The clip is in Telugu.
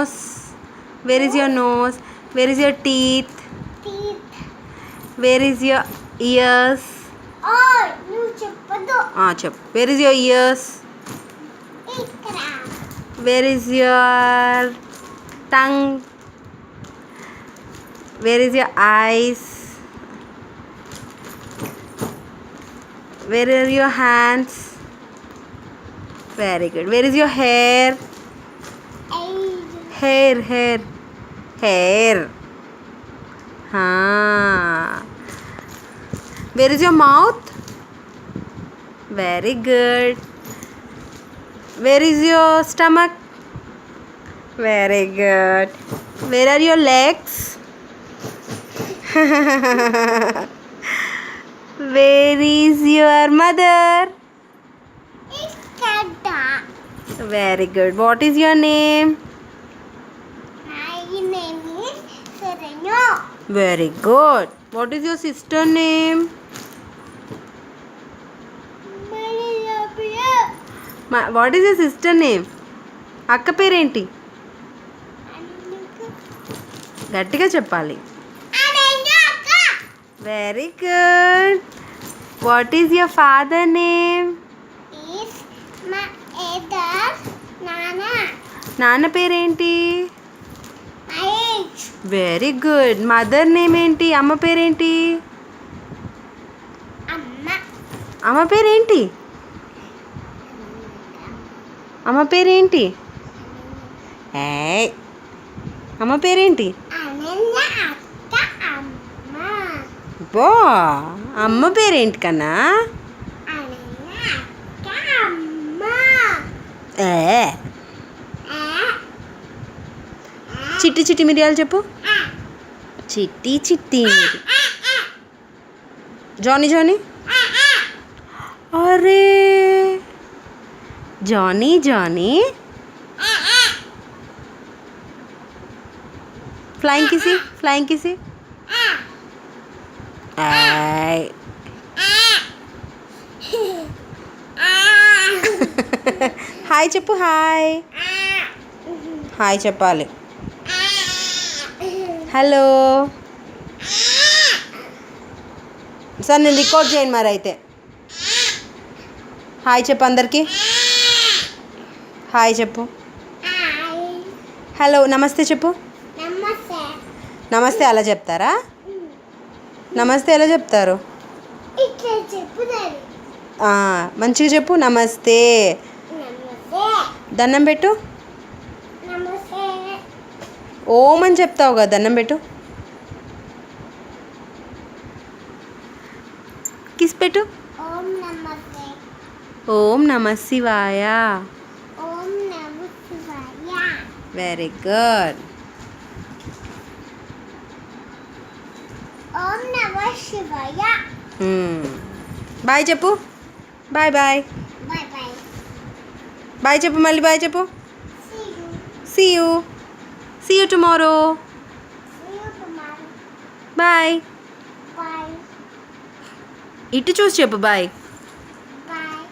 nose? Where is your nose? Where is your teeth? Teeth. Where is your ears? Oh, నువ్వు చెప్పదు. Chep. Where is your ears? ఇక్కడ. Where is your tongue? Where is your eyes? Where are your hands? Very good. Where is your hair? Hair. Where is your mouth? Very good. Where is your stomach? Very good. Where are your legs? Where is your mother? ఇక్కడ. Very good. What is your name? My name is Sereno. Very good. What is your sister name? What is your sister name? అక్క పేరేంటి? గట్టిగా చెప్పాలి. Very good. What is your father name? Is my father Nana. నాన్న పేరేంటి? Mike. Very good. Mother name ఏంటి? అమ్మ పేరేంటి? అమ్మ. అమ్మ పేరేంటి? అమ్మ పేరేంటి? ఏయ్, అమ్మ పేరేంటి? అనన్య అక్క అమ్మ. బా, అమ్మ పేరేంటి కన్నా? అనన్య అక్క అమ్మ. ఏ చిట్టి చిట్టి మిరియాలు చెప్పు. చిట్టి చిట్టి జానీ జానీ. అరే జానీ జానీ. ఫ్లయింగ్ కిసి. హాయ్ చెప్పు. హాయ్ చెప్పాలి. హలో సార్, నేను రికార్డ్ చేయను మరి అయితే. హాయ్ చెప్పు అందరికి. హాయ్ చెప్పు. హలో నమస్తే చెప్పు. నమస్తే. నమస్తే అలా చెప్తారా? నమస్తే ఎలా చెప్తారు? ఇట్లా చెప్పుదారు. మంచిగా చెప్పు. నమస్తే. నమస్తే. దండం పెట్టు. నమస్తే. ఓం అని చెప్తావు కదా, దండం పెట్టు. కిస్ పెట్టు. ఓం నమస్తే. ఓం నమ శివాయ. ఓం నమ శివాయ. Very good. ఓం నమ శివాయ. బాయ్ చెప్పు. Bye bye. Bye bye. Bye చెప్పు. మళ్ళీ బాయ్ చెప్పు. See you. See you tomorrow. See you tomorrow. Bye. Bye. ఇటు చూసి చెప్పు బాయ్. Bye.